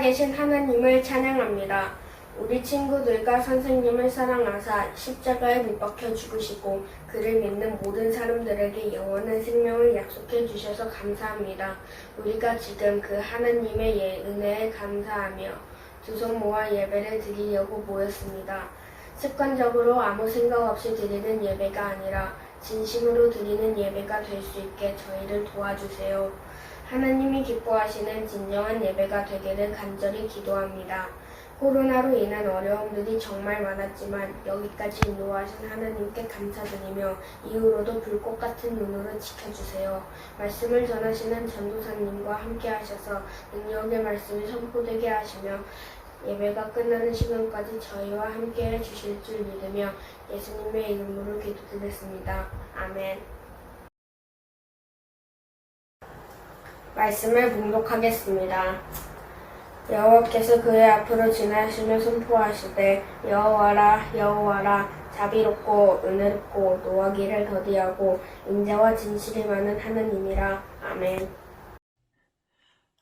살아계신 하나님을 찬양합니다. 우리 친구들과 선생님을 사랑하사 십자가에 못 박혀 죽으시고 그를 믿는 모든 사람들에게 영원한 생명을 약속해 주셔서 감사합니다. 우리가 지금 그 하나님의 은혜에 감사하며 두 손 모아 예배를 드리려고 모였습니다. 습관적으로 아무 생각 없이 드리는 예배가 아니라 진심으로 드리는 예배가 될 수 있게 저희를 도와주세요. 하나님이 기뻐하시는 진정한 예배가 되기를 간절히 기도합니다. 코로나로 인한 어려움들이 정말 많았지만 여기까지 인도하신 하나님께 감사드리며 이후로도 불꽃 같은 눈으로 지켜주세요. 말씀을 전하시는 전도사님과 함께 하셔서 능력의 말씀이 선포되게 하시며 예배가 끝나는 시간까지 저희와 함께 해주실 줄 믿으며 예수님의 이름으로 기도드렸습니다. 아멘. 말씀을 봉독하겠습니다. 여호와께서 그의 앞으로 지나시며 선포하시되 여호와라 여호와라 자비롭고 은혜롭고 노하기를 더디하고 인자와 진실이 많은 하나님이라. 아멘.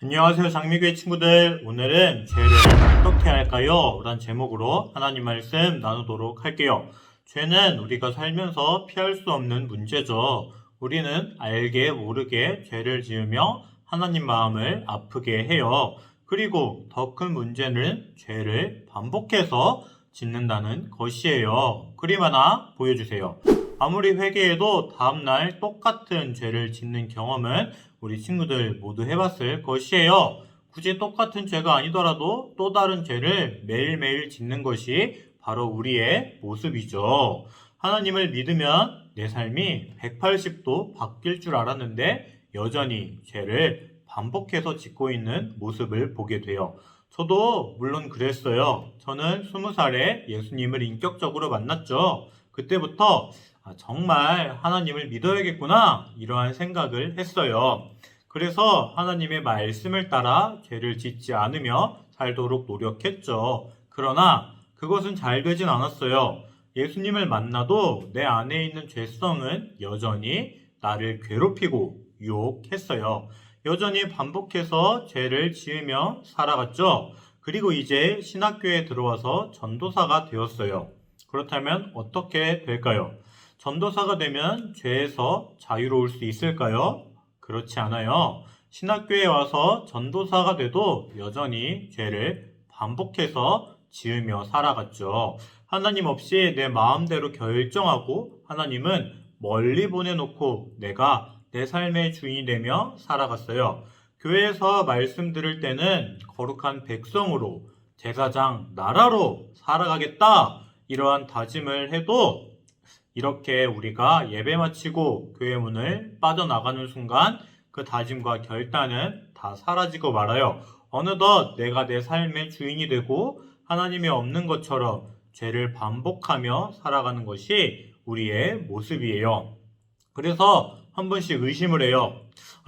안녕하세요, 장미교회 친구들. 오늘은 죄를 어떻게 할까요? 라는 제목으로 하나님 말씀 나누도록 할게요. 죄는 우리가 살면서 피할 수 없는 문제죠. 우리는 알게 모르게 죄를 지으며 하나님 마음을 아프게 해요. 그리고 더 큰 문제는 죄를 반복해서 짓는다는 것이에요. 그림 하나 보여주세요. 아무리 회개해도 다음날 똑같은 죄를 짓는 경험은 우리 친구들 모두 해봤을 것이에요. 굳이 똑같은 죄가 아니더라도 또 다른 죄를 매일매일 짓는 것이 바로 우리의 모습이죠. 하나님을 믿으면 내 삶이 180도 바뀔 줄 알았는데 여전히 죄를 반복해서 짓고 있는 모습을 보게 돼요. 저도 물론 그랬어요. 저는 20살에 예수님을 인격적으로 만났죠. 그때부터 정말 하나님을 믿어야겠구나 이러한 생각을 했어요. 그래서 하나님의 말씀을 따라 죄를 짓지 않으며 살도록 노력했죠. 그러나 그것은 잘 되진 않았어요. 예수님을 만나도 내 안에 있는 죄성은 여전히 나를 괴롭히고 유혹했어요. 여전히 반복해서 죄를 지으며 살아갔죠. 그리고 이제 신학교에 들어와서 전도사가 되었어요. 그렇다면 어떻게 될까요? 전도사가 되면 죄에서 자유로울 수 있을까요? 그렇지 않아요. 신학교에 와서 전도사가 돼도 여전히 죄를 반복해서 지으며 살아갔죠. 하나님 없이 내 마음대로 결정하고 하나님은 멀리 보내놓고 내가 내 삶의 주인이 되며 살아갔어요. 교회에서 말씀 들을 때는 거룩한 백성으로 제사장 나라로 살아가겠다 이러한 다짐을 해도 이렇게 우리가 예배 마치고 교회 문을 빠져나가는 순간 그 다짐과 결단은 다 사라지고 말아요. 어느덧 내가 내 삶의 주인이 되고 하나님이 없는 것처럼 죄를 반복하며 살아가는 것이 우리의 모습이에요. 그래서 한 번씩 의심을 해요.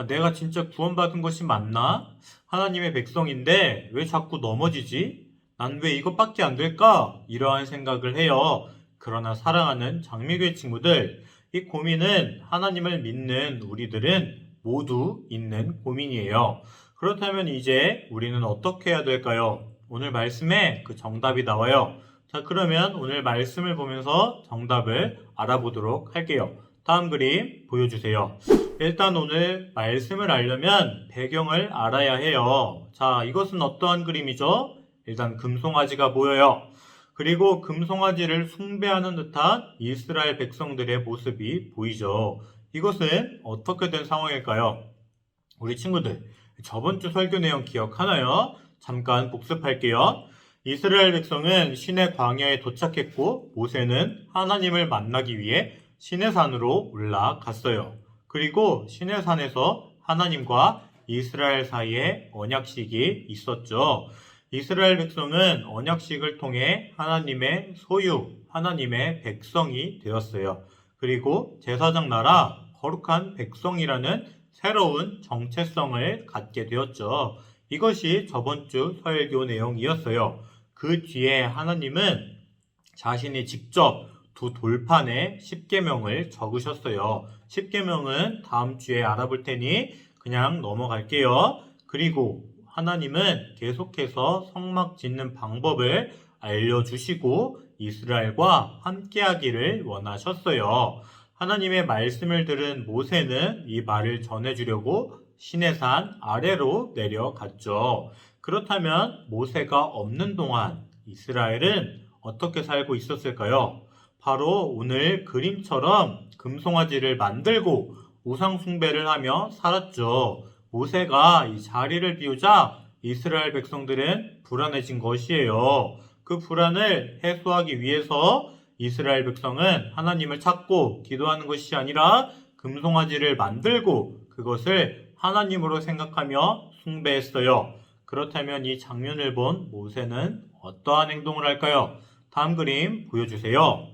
내가 진짜 구원받은 것이 맞나? 하나님의 백성인데 왜 자꾸 넘어지지? 난 왜 이것밖에 안 될까? 이러한 생각을 해요. 그러나 사랑하는 장미교회 친구들, 이 고민은 하나님을 믿는 우리들은 모두 있는 고민이에요. 그렇다면 이제 우리는 어떻게 해야 될까요? 오늘 말씀에 그 정답이 나와요. 자, 그러면 오늘 말씀을 보면서 정답을 알아보도록 할게요. 다음 그림 보여주세요. 일단 오늘 말씀을 알려면 배경을 알아야 해요. 자, 이것은 어떠한 그림이죠? 일단 금송아지가 보여요. 그리고 금송아지를 숭배하는 듯한 이스라엘 백성들의 모습이 보이죠. 이것은 어떻게 된 상황일까요? 우리 친구들, 저번 주 설교 내용 기억하나요? 잠깐 복습할게요. 이스라엘 백성은 시내 광야에 도착했고 모세는 하나님을 만나기 위해 시내산으로 올라갔어요. 그리고 시내산에서 하나님과 이스라엘 사이에 언약식이 있었죠. 이스라엘 백성은 언약식을 통해 하나님의 소유, 하나님의 백성이 되었어요. 그리고 제사장 나라, 거룩한 백성이라는 새로운 정체성을 갖게 되었죠. 이것이 저번 주 설교 내용이었어요. 그 뒤에 하나님은 자신이 직접 두 돌판에 십계명을 적으셨어요. 십계명은 다음 주에 알아볼 테니 그냥 넘어갈게요. 그리고 하나님은 계속해서 성막 짓는 방법을 알려주시고 이스라엘과 함께하기를 원하셨어요. 하나님의 말씀을 들은 모세는 이 말을 전해주려고 시내산 아래로 내려갔죠. 그렇다면 모세가 없는 동안 이스라엘은 어떻게 살고 있었을까요? 바로 오늘 그림처럼 금송아지를 만들고 우상 숭배를 하며 살았죠. 모세가 이 자리를 비우자 이스라엘 백성들은 불안해진 것이에요. 그 불안을 해소하기 위해서 이스라엘 백성은 하나님을 찾고 기도하는 것이 아니라 금송아지를 만들고 그것을 하나님으로 생각하며 숭배했어요. 그렇다면 이 장면을 본 모세는 어떠한 행동을 할까요? 다음 그림 보여주세요.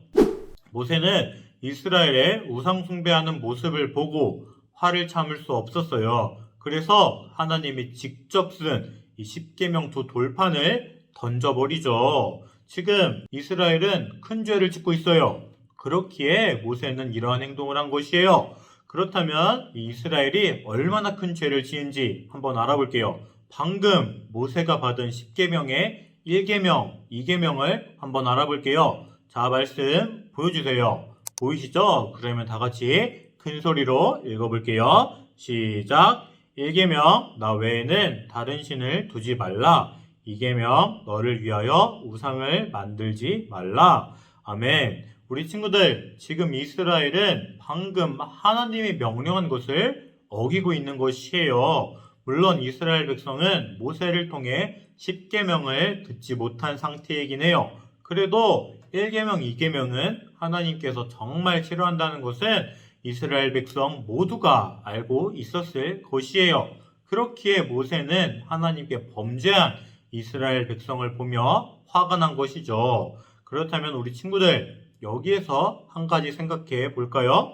모세는 이스라엘의 우상 숭배하는 모습을 보고 화를 참을 수 없었어요. 그래서 하나님이 직접 쓴 이 십계명 두 돌판을 던져버리죠. 지금 이스라엘은 큰 죄를 짓고 있어요. 그렇기에 모세는 이러한 행동을 한 것이에요. 그렇다면 이 이스라엘이 얼마나 큰 죄를 지은지 한번 알아볼게요. 방금 모세가 받은 십계명의 1계명, 2계명을 한번 알아볼게요. 자, 말씀 보여주세요. 보이시죠? 그러면 다 같이 큰 소리로 읽어볼게요. 시작! 1계명, 나 외에는 다른 신을 두지 말라. 2계명, 너를 위하여 우상을 만들지 말라. 아멘. 우리 친구들, 지금 이스라엘은 방금 하나님이 명령한 것을 어기고 있는 것이에요. 물론 이스라엘 백성은 모세를 통해 10계명을 듣지 못한 상태이긴 해요. 그래도 1계명, 2계명은 하나님께서 정말 싫어한다는 것은 이스라엘 백성 모두가 알고 있었을 것이에요. 그렇기에 모세는 하나님께 범죄한 이스라엘 백성을 보며 화가 난 것이죠. 그렇다면 우리 친구들, 여기에서 한 가지 생각해 볼까요?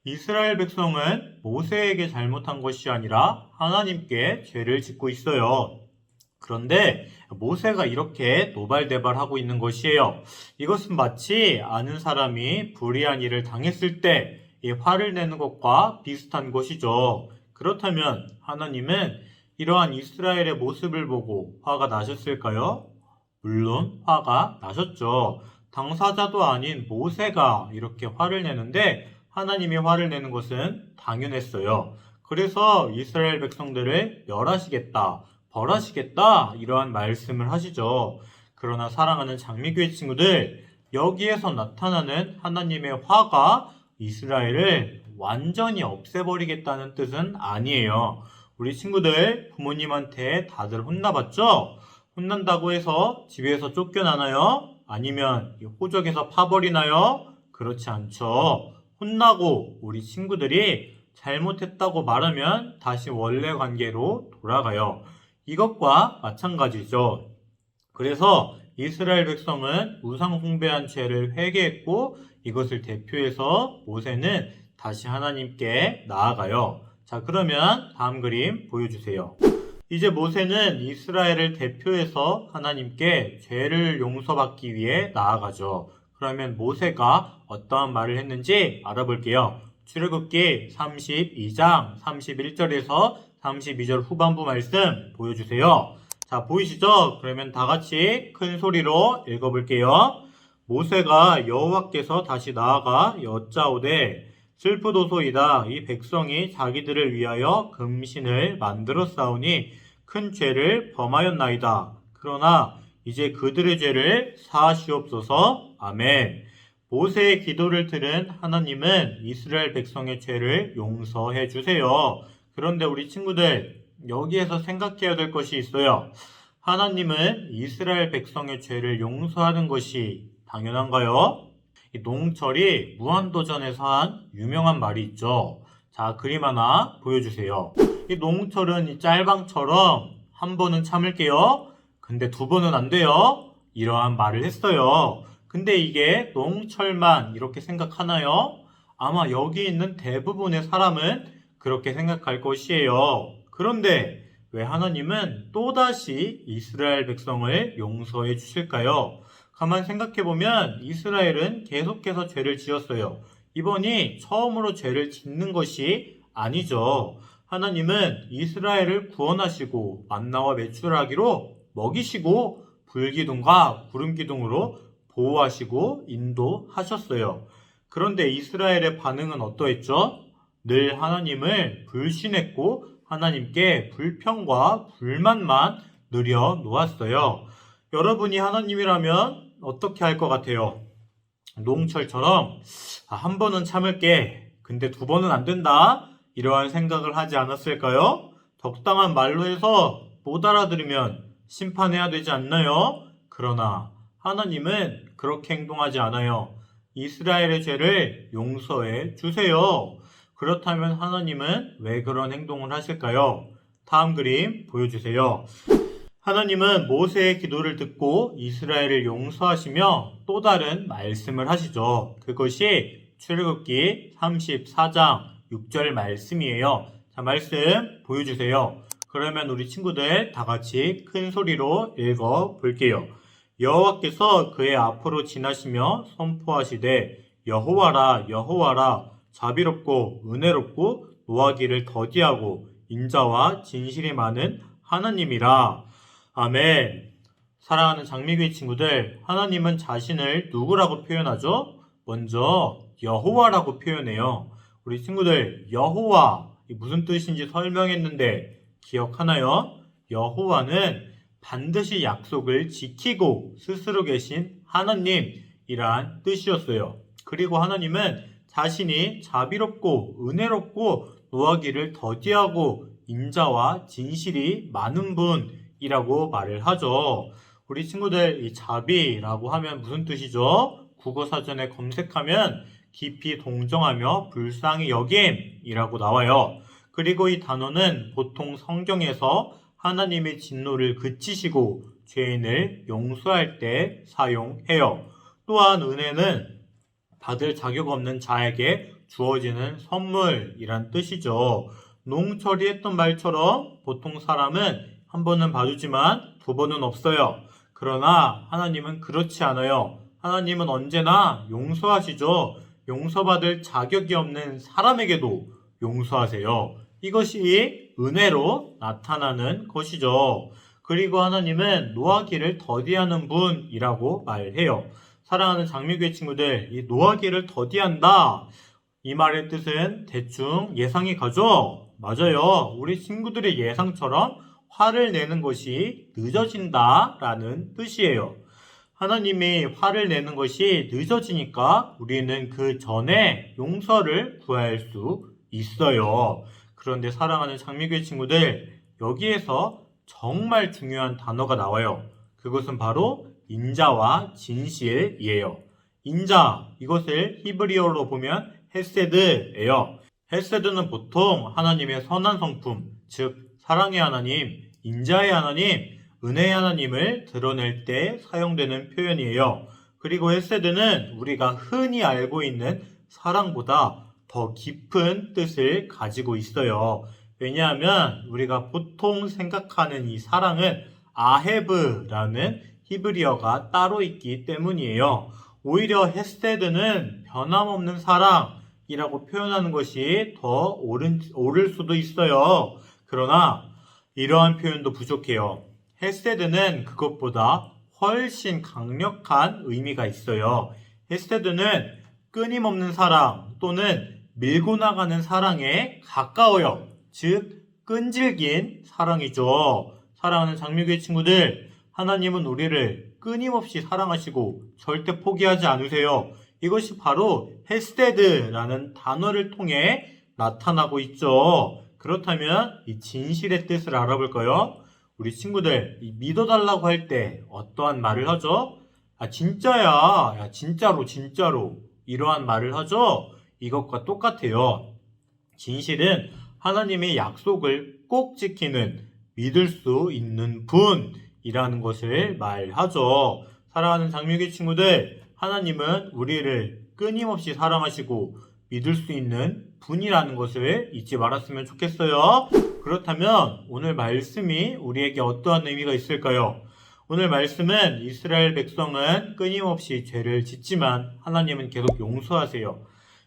이스라엘 백성은 모세에게 잘못한 것이 아니라 하나님께 죄를 짓고 있어요. 그런데 모세가 이렇게 노발대발하고 있는 것이에요. 이것은 마치 아는 사람이 불의한 일을 당했을 때 이 화를 내는 것과 비슷한 것이죠. 그렇다면 하나님은 이러한 이스라엘의 모습을 보고 화가 나셨을까요? 물론 화가 나셨죠. 당사자도 아닌 모세가 이렇게 화를 내는데 하나님이 화를 내는 것은 당연했어요. 그래서 이스라엘 백성들을 멸하시겠다, 벌하시겠다 이러한 말씀을 하시죠. 그러나 사랑하는 장미교회 친구들, 여기에서 나타나는 하나님의 화가 이스라엘을 완전히 없애버리겠다는 뜻은 아니에요. 우리 친구들 부모님한테 다들 혼나봤죠? 혼난다고 해서 집에서 쫓겨나나요? 아니면 호적에서 파버리나요? 그렇지 않죠. 혼나고 우리 친구들이 잘못했다고 말하면 다시 원래 관계로 돌아가요. 이것과 마찬가지죠. 그래서 이스라엘 백성은 우상 숭배한 죄를 회개했고 이것을 대표해서 모세는 다시 하나님께 나아가요. 자, 그러면 다음 그림 보여주세요. 이제 모세는 이스라엘을 대표해서 하나님께 죄를 용서받기 위해 나아가죠. 그러면 모세가 어떠한 말을 했는지 알아볼게요. 출애굽기 32장 31절에서 32절 후반부 말씀 보여주세요. 자, 보이시죠? 그러면 다 같이 큰 소리로 읽어볼게요. 모세가 여호와께서 다시 나아가 여짜오되 슬프도소이다. 이 백성이 자기들을 위하여 금신을 만들었사오니 큰 죄를 범하였나이다. 그러나 이제 그들의 죄를 사하시옵소서. 아멘. 모세의 기도를 들은 하나님은 이스라엘 백성의 죄를 용서해 주세요. 그런데 우리 친구들, 여기에서 생각해야 될 것이 있어요. 하나님은 이스라엘 백성의 죄를 용서하는 것이 당연한가요? 이 노홍철이 무한도전에서 한 유명한 말이 있죠. 자, 그림 하나 보여주세요. 이 노홍철은 이 짤방처럼 한 번은 참을게요. 근데 두 번은 안 돼요. 이러한 말을 했어요. 근데 이게 노홍철만 이렇게 생각하나요? 아마 여기 있는 대부분의 사람은 그렇게 생각할 것이에요. 그런데 왜 하나님은 또다시 이스라엘 백성을 용서해 주실까요? 가만 생각해보면 이스라엘은 계속해서 죄를 지었어요. 이번이 처음으로 죄를 짓는 것이 아니죠. 하나님은 이스라엘을 구원하시고 만나와 메추라기로 먹이시고 불기둥과 구름기둥으로 보호하시고 인도하셨어요. 그런데 이스라엘의 반응은 어떠했죠? 늘 하나님을 불신했고 하나님께 불평과 불만만 누려 놓았어요. 여러분이 하나님이라면 어떻게 할 것 같아요? 노홍철처럼 한 번은 참을게. 근데 두 번은 안 된다. 이러한 생각을 하지 않았을까요? 적당한 말로 해서 못 알아들으면 심판해야 되지 않나요? 그러나 하나님은 그렇게 행동하지 않아요. 이스라엘의 죄를 용서해 주세요. 그렇다면 하나님은 왜 그런 행동을 하실까요? 다음 그림 보여주세요. 하나님은 모세의 기도를 듣고 이스라엘을 용서하시며 또 다른 말씀을 하시죠. 그것이 출애굽기 34장 6절 말씀이에요. 자, 말씀 보여주세요. 그러면 우리 친구들 다 같이 큰 소리로 읽어 볼게요. 여호와께서 그의 앞으로 지나시며 선포하시되 여호와라 여호와라 자비롭고 은혜롭고 노하기를 더디하고 인자와 진실이 많은 하나님이라. 아멘. 사랑하는 장미교회 친구들, 하나님은 자신을 누구라고 표현하죠? 먼저 여호와라고 표현해요. 우리 친구들, 여호와 무슨 뜻인지 설명했는데 기억하나요? 여호와는 반드시 약속을 지키고 스스로 계신 하나님이란 뜻이었어요. 그리고 하나님은 자신이 자비롭고 은혜롭고 노하기를 더디하고 인자와 진실이 많은 분이라고 말을 하죠. 우리 친구들, 이 자비라고 하면 무슨 뜻이죠? 국어사전에 검색하면 깊이 동정하며 불쌍히 여김이라고 나와요. 그리고 이 단어는 보통 성경에서 하나님의 진노를 그치시고 죄인을 용서할 때 사용해요. 또한 은혜는 받을 자격 없는 자에게 주어지는 선물이란 뜻이죠. 농철이 했던 말처럼 보통 사람은 한 번은 봐주지만 두 번은 없어요. 그러나 하나님은 그렇지 않아요. 하나님은 언제나 용서하시죠. 용서받을 자격이 없는 사람에게도 용서하세요. 이것이 은혜로 나타나는 것이죠. 그리고 하나님은 노하기를 더디하는 분이라고 말해요. 사랑하는 장미교회 친구들, 이 노하기를 더디한다. 이 말의 뜻은 대충 예상이 가죠? 맞아요. 우리 친구들의 예상처럼 화를 내는 것이 늦어진다 라는 뜻이에요. 하나님이 화를 내는 것이 늦어지니까 우리는 그 전에 용서를 구할 수 있어요. 그런데 사랑하는 장미교회 친구들, 여기에서 정말 중요한 단어가 나와요. 그것은 바로 인자와 진실이에요. 인자, 이것을 히브리어로 보면 헤세드예요. 헤세드는 보통 하나님의 선한 성품, 즉 사랑의 하나님, 인자의 하나님, 은혜의 하나님을 드러낼 때 사용되는 표현이에요. 그리고 헤세드는 우리가 흔히 알고 있는 사랑보다 더 깊은 뜻을 가지고 있어요. 왜냐하면 우리가 보통 생각하는 이 사랑은 아헤브라는 히브리어가 따로 있기 때문이에요. 오히려 헤세드는 변함없는 사랑이라고 표현하는 것이 더 옳을 수도 있어요. 그러나 이러한 표현도 부족해요. 헤세드는 그것보다 훨씬 강력한 의미가 있어요. 헤세드는 끊임없는 사랑 또는 밀고 나가는 사랑에 가까워요. 즉 끈질긴 사랑이죠. 사랑하는 장미교회 친구들, 하나님은 우리를 끊임없이 사랑하시고 절대 포기하지 않으세요. 이것이 바로 헤세드라는 단어를 통해 나타나고 있죠. 그렇다면 이 진실의 뜻을 알아볼까요? 우리 친구들, 믿어달라고 할 때 어떠한 말을 하죠? 진짜야. 야, 진짜로. 이러한 말을 하죠? 이것과 똑같아요. 진실은 하나님의 약속을 꼭 지키는 믿을 수 있는 분이라는 것을 말하죠. 사랑하는 장미교회 친구들, 하나님은 우리를 끊임없이 사랑하시고 믿을 수 있는 분이라는 것을 잊지 말았으면 좋겠어요. 그렇다면 오늘 말씀이 우리에게 어떠한 의미가 있을까요? 오늘 말씀은 이스라엘 백성은 끊임없이 죄를 짓지만 하나님은 계속 용서하세요.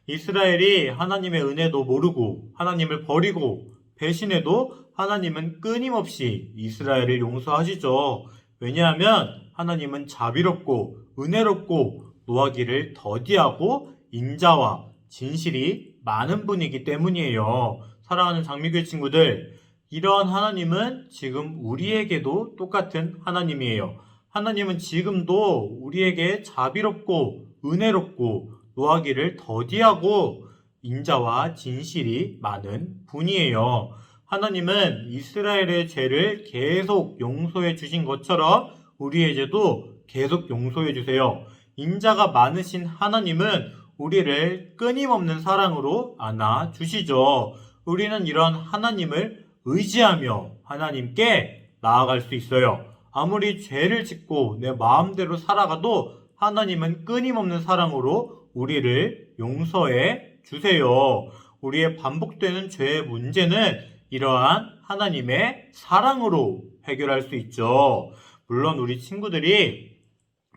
이스라엘이 하나님의 은혜도 모르고 하나님을 버리고 배신해도 하나님은 끊임없이 이스라엘을 용서하시죠. 왜냐하면 하나님은 자비롭고 은혜롭고 노하기를 더디하고 인자와 진실이 많은 분이기 때문이에요. 사랑하는 장미교회 친구들, 이런 하나님은 지금 우리에게도 똑같은 하나님이에요. 하나님은 지금도 우리에게 자비롭고 은혜롭고 노하기를 더디하고 인자와 진실이 많은 분이에요. 하나님은 이스라엘의 죄를 계속 용서해 주신 것처럼 우리의 죄도 계속 용서해 주세요. 인자가 많으신 하나님은 우리를 끊임없는 사랑으로 안아 주시죠. 우리는 이런 하나님을 의지하며 하나님께 나아갈 수 있어요. 아무리 죄를 짓고 내 마음대로 살아가도 하나님은 끊임없는 사랑으로 우리를 용서해 주세요. 우리의 반복되는 죄의 문제는 이러한 하나님의 사랑으로 해결할 수 있죠. 물론 우리 친구들이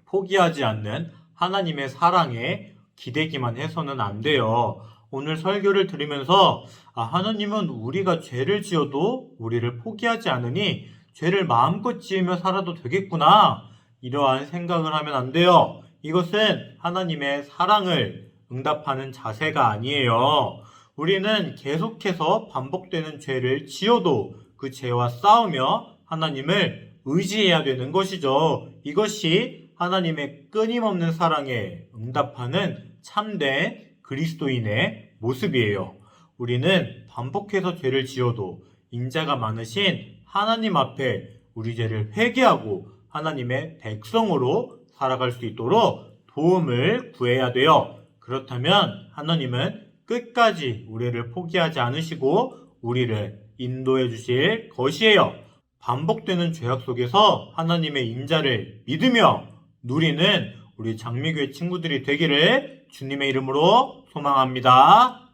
포기하지 않는 하나님의 사랑에 기대기만 해서는 안 돼요. 오늘 설교를 들으면서 하나님은 우리가 죄를 지어도 우리를 포기하지 않으니 죄를 마음껏 지으며 살아도 되겠구나, 이러한 생각을 하면 안 돼요. 이것은 하나님의 사랑을 응답하는 자세가 아니에요. 우리는 계속해서 반복되는 죄를 지어도 그 죄와 싸우며 하나님을 의지해야 되는 것이죠. 이것이 하나님의 끊임없는 사랑에 응답하는 참된 그리스도인의 모습이에요. 우리는 반복해서 죄를 지어도 인자가 많으신 하나님 앞에 우리 죄를 회개하고 하나님의 백성으로 살아갈 수 있도록 도움을 구해야 돼요. 그렇다면 하나님은 끝까지 우리를 포기하지 않으시고 우리를 인도해 주실 것이에요. 반복되는 죄악 속에서 하나님의 인자를 믿으며 누리는 우리 장미교회 친구들이 되기를 주님의 이름으로 소망합니다.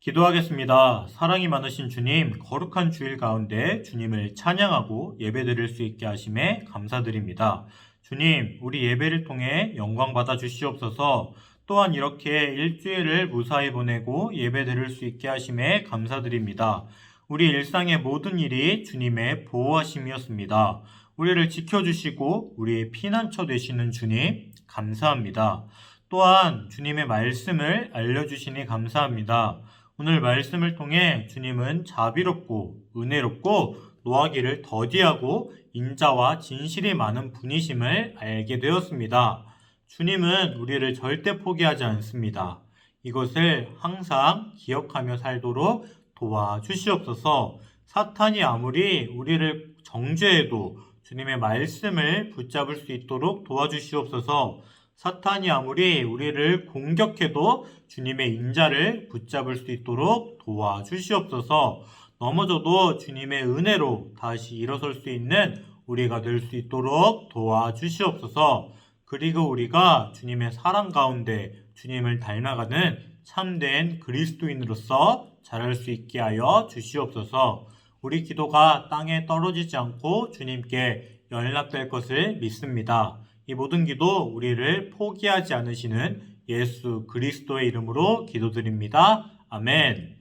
기도하겠습니다. 사랑이 많으신 주님, 거룩한 주일 가운데 주님을 찬양하고 예배드릴 수 있게 하심에 감사드립니다. 주님, 우리 예배를 통해 영광 받아 주시옵소서. 또한 이렇게 일주일을 무사히 보내고 예배드릴 수 있게 하심에 감사드립니다. 우리 일상의 모든 일이 주님의 보호하심이었습니다. 우리를 지켜주시고 우리의 피난처 되시는 주님, 감사합니다. 또한 주님의 말씀을 알려주시니 감사합니다. 오늘 말씀을 통해 주님은 자비롭고 은혜롭고 노하기를 더디하고 인자와 진실이 많은 분이심을 알게 되었습니다. 주님은 우리를 절대 포기하지 않습니다. 이것을 항상 기억하며 살도록 도와주시옵소서. 사탄이 아무리 우리를 정죄해도 주님의 말씀을 붙잡을 수 있도록 도와주시옵소서. 사탄이 아무리 우리를 공격해도 주님의 인자를 붙잡을 수 있도록 도와주시옵소서. 넘어져도 주님의 은혜로 다시 일어설 수 있는 우리가 될 수 있도록 도와주시옵소서. 그리고 우리가 주님의 사랑 가운데 주님을 닮아가는 참된 그리스도인으로서 자랄 수 있게 하여 주시옵소서. 우리 기도가 땅에 떨어지지 않고 주님께 연락될 것을 믿습니다. 이 모든 기도 우리를 포기하지 않으시는 예수 그리스도의 이름으로 기도드립니다. 아멘.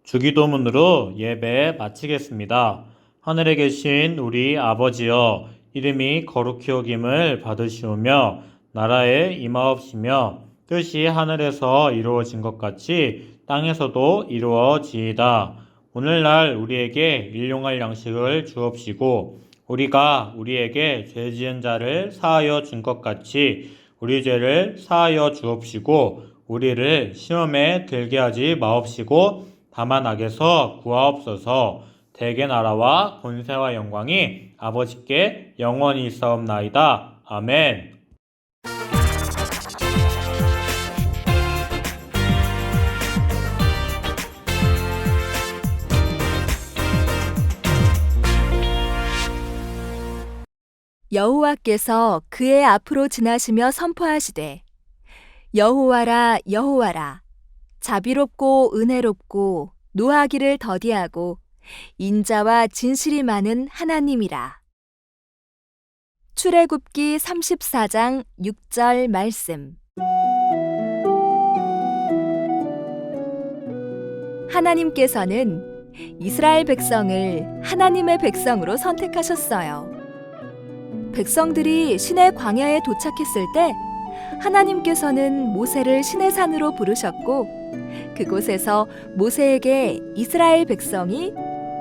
주기도문으로 예배 마치겠습니다. 하늘에 계신 우리 아버지여, 이름이 거룩히 여김을 받으시오며 나라에 임하옵시며 뜻이 하늘에서 이루어진 것 같이 땅에서도 이루어지이다. 오늘날 우리에게 일용할 양식을 주옵시고 우리가 우리에게 죄 지은 자를 사하여 준 것 같이 우리 죄를 사하여 주옵시고 우리를 시험에 들게 하지 마옵시고 다만 악에서 구하옵소서. 대개 나라와 권세와 영광이 아버지께 영원히 있사옵나이다. 아멘. 여호와께서 그의 앞으로 지나시며 선포하시되 여호와라 여호와라 자비롭고 은혜롭고 노하기를 더디하고 인자와 진실이 많은 하나님이라. 출애굽기 34장 6절 말씀. 하나님께서는 이스라엘 백성을 하나님의 백성으로 선택하셨어요. 백성들이 시내 광야에 도착했을 때 하나님께서는 모세를 시내산으로 부르셨고 그곳에서 모세에게 이스라엘 백성이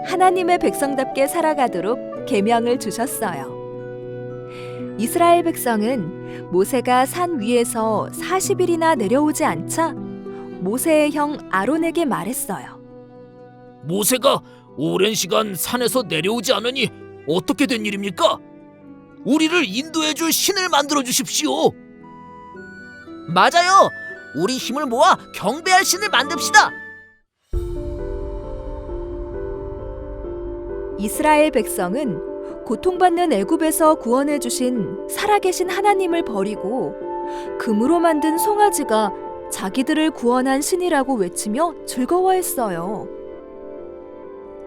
하나님의 백성답게 살아가도록 계명을 주셨어요. 이스라엘 백성은 모세가 산 위에서 40일이나 내려오지 않자 모세의 형 아론에게 말했어요. 모세가 오랜 시간 산에서 내려오지 않으니 어떻게 된 일입니까? 우리를 인도해 줄 신을 만들어 주십시오. 맞아요. 우리 힘을 모아 경배할 신을 만듭시다. 이스라엘 백성은 고통받는 애굽에서 구원해 주신 살아계신 하나님을 버리고 금으로 만든 송아지가 자기들을 구원한 신이라고 외치며 즐거워했어요.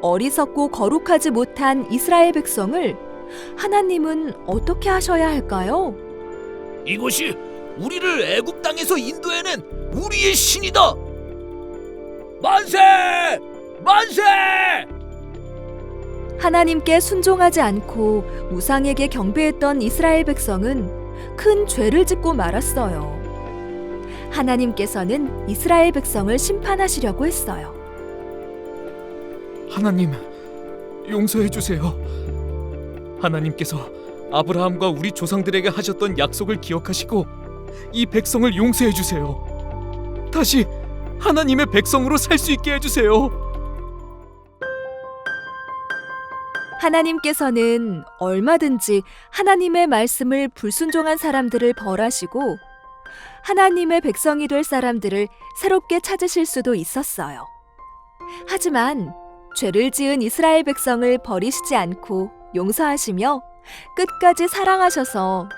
어리석고 거룩하지 못한 이스라엘 백성을 하나님은 어떻게 하셔야 할까요? 이것이 우리를 애굽 땅에서 인도해낸 우리의 신이다. 만세! 만세! 하나님께 순종하지 않고 우상에게 경배했던 이스라엘 백성은 큰 죄를 짓고 말았어요. 하나님께서는 이스라엘 백성을 심판하시려고 했어요. 하나님, 용서해 주세요. 하나님께서 아브라함과 우리 조상들에게 하셨던 약속을 기억하시고 이 백성을 용서해 주세요. 다시 하나님의 백성으로 살 수 있게 해 주세요. 하나님께서는 얼마든지 하나님의 말씀을 불순종한 사람들을 벌하시고 하나님의 백성이 될 사람들을 새롭게 찾으실 수도 있었어요. 하지만 죄를 지은 이스라엘 백성을 버리시지 않고 용서하시며 끝까지 사랑하셔서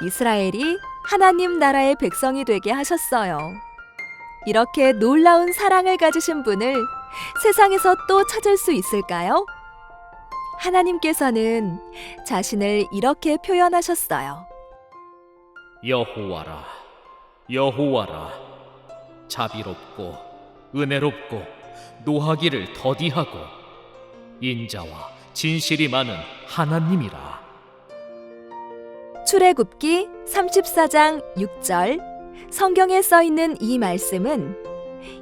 이스라엘이 하나님 나라의 백성이 되게 하셨어요. 이렇게 놀라운 사랑을 가지신 분을 세상에서 또 찾을 수 있을까요? 하나님께서는 자신을 이렇게 표현하셨어요. 여호와라, 여호와라, 자비롭고 은혜롭고 노하기를 더디하고 인자와 진실이 많은 하나님이라. 출애굽기 34장 6절 성경에 써 있는 이 말씀은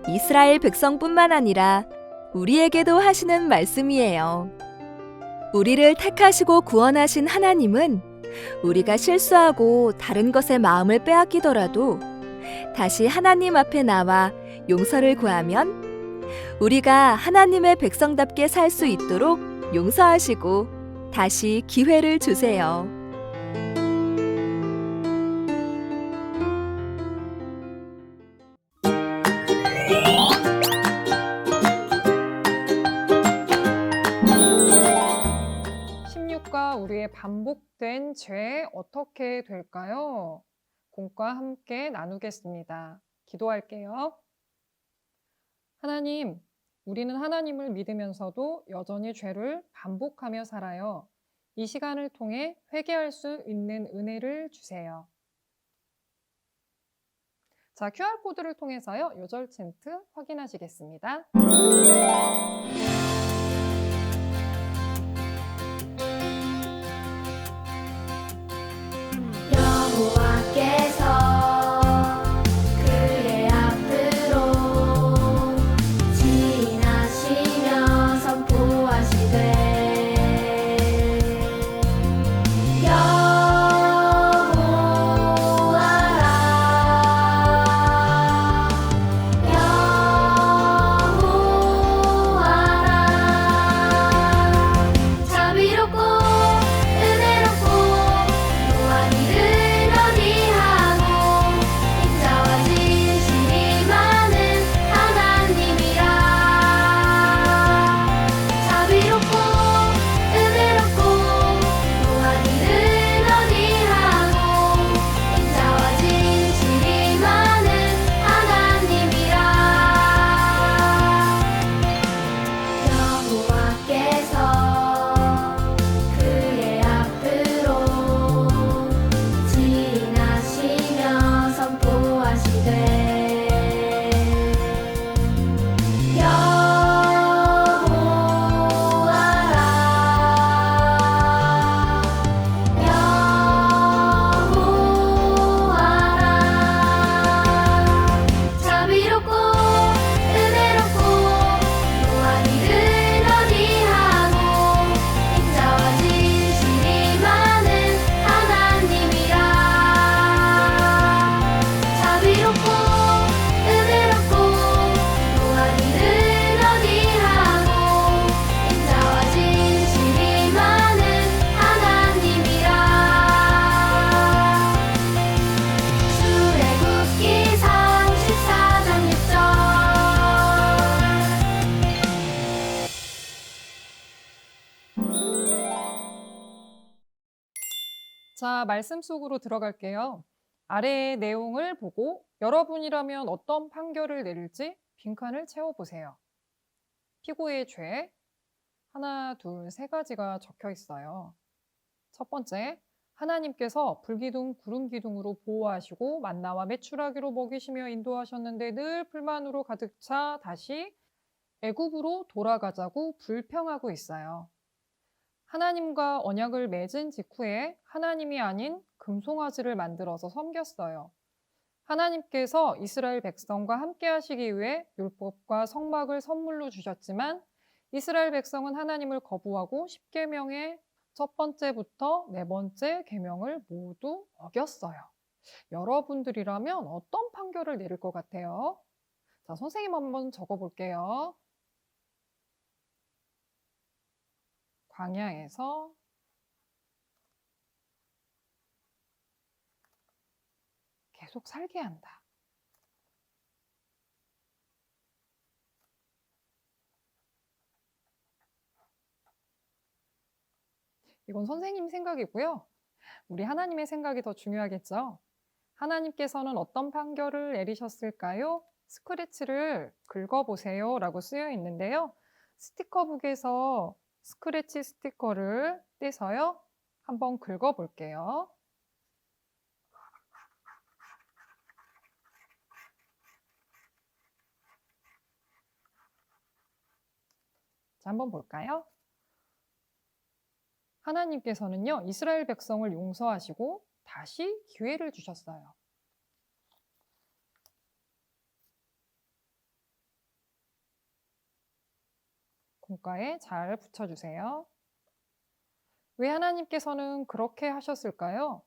이스라엘 백성뿐만 아니라 우리에게도 하시는 말씀이에요. 우리를 택하시고 구원하신 하나님은 우리가 실수하고 다른 것에 마음을 빼앗기더라도 다시 하나님 앞에 나와 용서를 구하면 우리가 하나님의 백성답게 살 수 있도록 용서하시고 다시 기회를 주세요. 과 우리의 반복된 죄 어떻게 될까요? 공과 함께 나누겠습니다. 기도할게요. 하나님, 우리는 하나님을 믿으면서도 여전히 죄를 반복하며 살아요. 이 시간을 통해 회개할 수 있는 은혜를 주세요. 자, QR코드를 통해서요, 요절 챈트 확인하시겠습니다. 여호와께서 그의 앞으로 지나시며 선포하시되 자비롭고 은혜롭고 노하기를 더디하고 자, 말씀 속으로 들어갈게요. 아래의 내용을 보고 여러분이라면 어떤 판결을 내릴지 빈칸을 채워보세요. 피고의 죄, 하나, 둘, 세 가지가 적혀 있어요. 첫 번째, 하나님께서 불기둥, 구름기둥으로 보호하시고 만나와 메추라기로 먹이시며 인도하셨는데 늘 불만으로 가득 차 다시 애굽으로 돌아가자고 불평하고 있어요. 하나님과 언약을 맺은 직후에 하나님이 아닌 금송아지를 만들어서 섬겼어요. 하나님께서 이스라엘 백성과 함께 하시기 위해 율법과 성막을 선물로 주셨지만 이스라엘 백성은 하나님을 거부하고 10계명의 첫 번째부터 네 번째 계명을 모두 어겼어요. 여러분들이라면 어떤 판결을 내릴 것 같아요? 자, 선생님 한번 적어볼게요. 광야에서 계속 살게 한다. 이건 선생님 생각이고요. 우리 하나님의 생각이 더 중요하겠죠? 하나님께서는 어떤 판결을 내리셨을까요? 스크래치를 긁어보세요 라고 쓰여 있는데요. 스티커북에서 스크래치 스티커를 떼서요. 한번 긁어볼게요. 자, 한번 볼까요? 하나님께서는요, 이스라엘 백성을 용서하시고 다시 기회를 주셨어요. 공과에 잘 붙여주세요. 왜 하나님께서는 그렇게 하셨을까요?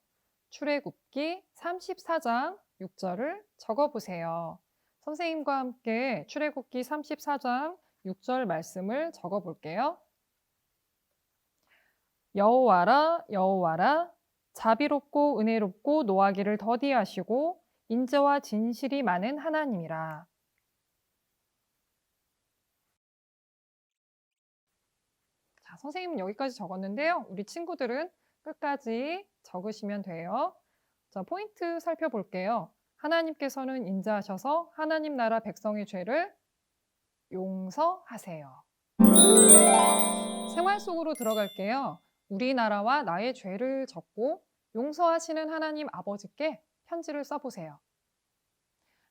출애굽기 34장 6절을 적어보세요. 선생님과 함께 출애굽기 34장 6절 말씀을 적어볼게요. 여호와라 여호와라 자비롭고 은혜롭고 노하기를 더디하시고 인자와 진실이 많은 하나님이라. 자, 선생님은 여기까지 적었는데요. 우리 친구들은 끝까지 적으시면 돼요. 자, 포인트 살펴볼게요. 하나님께서는 인자하셔서 하나님 나라 백성의 죄를 용서하세요. 생활 속으로 들어갈게요. 우리나라와 나의 죄를 적고 용서하시는 하나님 아버지께 편지를 써보세요.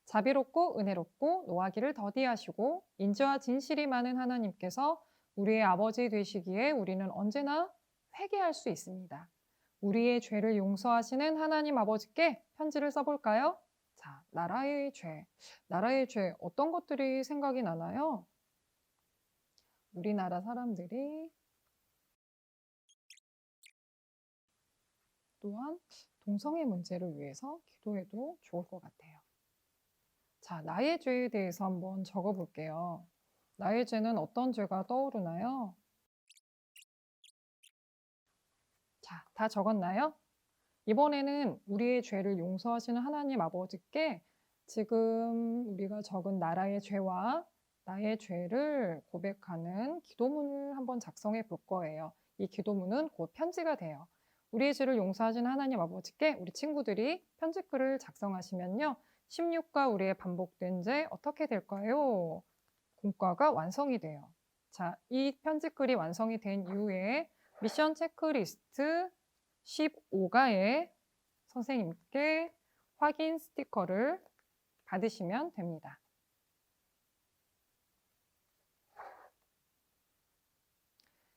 자비롭고 은혜롭고 노하기를 더디하시고 인자와 진실이 많은 하나님께서 우리의 아버지 되시기에 우리는 언제나 회개할 수 있습니다. 우리의 죄를 용서하시는 하나님 아버지께 편지를 써볼까요? 자, 나라의 죄. 나라의 죄 어떤 것들이 생각이 나나요? 우리나라 사람들이 또한 동성애 문제를 위해서 기도해도 좋을 것 같아요. 자, 나의 죄에 대해서 한번 적어볼게요. 나의 죄는 어떤 죄가 떠오르나요? 자, 다 적었나요? 이번에는 우리의 죄를 용서하시는 하나님 아버지께 지금 우리가 적은 나라의 죄와 나의 죄를 고백하는 기도문을 한번 작성해 볼 거예요. 이 기도문은 곧 편지가 돼요. 우리의 죄를 용서하시는 하나님 아버지께 우리 친구들이 편지글을 작성하시면요. 16과 우리의 반복된 죄 어떻게 될까요? 공과가 완성이 돼요. 자, 이 편지글이 완성이 된 이후에 미션 체크리스트 15가에 선생님께 확인 스티커를 받으시면 됩니다.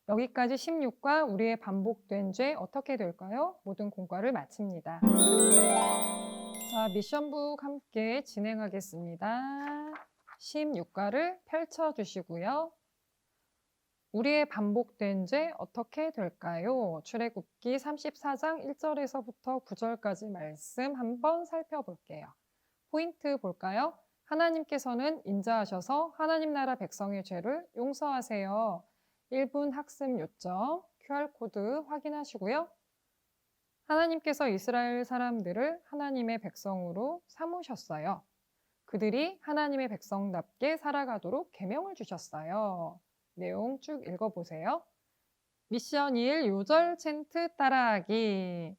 여기까지 16과 우리의 반복된 죄 어떻게 될까요? 모든 공과를 마칩니다. 자, 미션북 함께 진행하겠습니다. 16과를 펼쳐주시고요. 우리의 반복된 죄 어떻게 될까요? 출애굽기 34장 1절에서부터 9절까지 말씀 한번 살펴볼게요. 포인트 볼까요? 하나님께서는 인자하셔서 하나님 나라 백성의 죄를 용서하세요. 1분 학습 요점 QR코드 확인하시고요. 하나님께서 이스라엘 사람들을 하나님의 백성으로 삼으셨어요. 그들이 하나님의 백성답게 살아가도록 계명을 주셨어요. 내용 쭉 읽어보세요. 미션 1 요절 챈트 따라하기.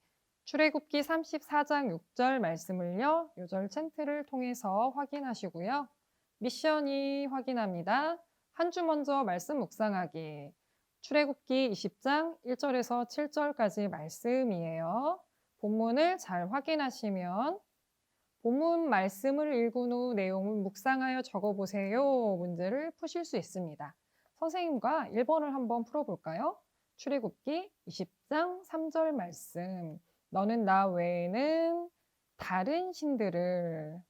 출애굽기 34장 6절 말씀을요. 요절 챈트를 통해서 확인하시고요. 미션이 확인합니다. 한 주 먼저 말씀 묵상하기. 출애굽기 20장 1절에서 7절까지 말씀이에요. 본문을 잘 확인하시면 본문 말씀을 읽은 후 내용을 묵상하여 적어보세요. 문제를 푸실 수 있습니다. 선생님과 1번을 한번 풀어볼까요? 출애굽기 20장 3절 말씀. 너는 나 외에는 다른 신들을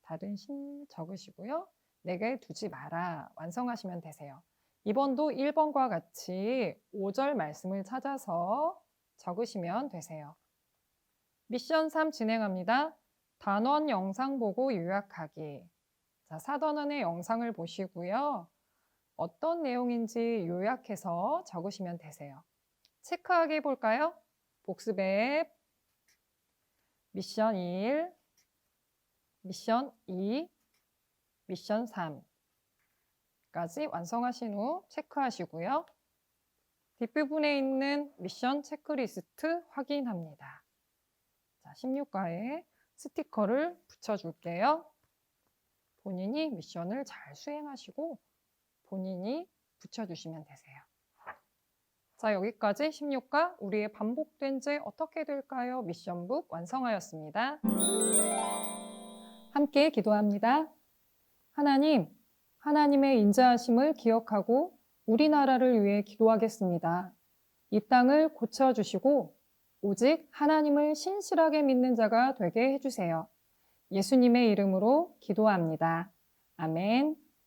다른 신 적으시고요. 내게 두지 마라. 완성하시면 되세요. 2번도 1번과 같이 5절 말씀을 찾아서 적으시면 되세요. 미션 3 진행합니다. 단원 영상 보고 요약하기. 자, 4단원의 영상을 보시고요. 어떤 내용인지 요약해서 적으시면 되세요. 체크하기 해볼까요? 복습 앱, 미션 1, 미션 2, 미션 3까지 완성하신 후 체크하시고요. 뒷부분에 있는 미션 체크리스트 확인합니다. 자, 16가에 스티커를 붙여줄게요. 본인이 미션을 잘 수행하시고 본인이 붙여주시면 되세요. 자, 여기까지 16가 우리의 반복된 죄 어떻게 될까요? 미션북 완성하였습니다. 함께 기도합니다. 하나님, 하나님의 인자하심을 기억하고 우리나라를 위해 기도하겠습니다. 이 땅을 고쳐주시고 오직 하나님을 신실하게 믿는 자가 되게 해주세요. 예수님의 이름으로 기도합니다. 아멘.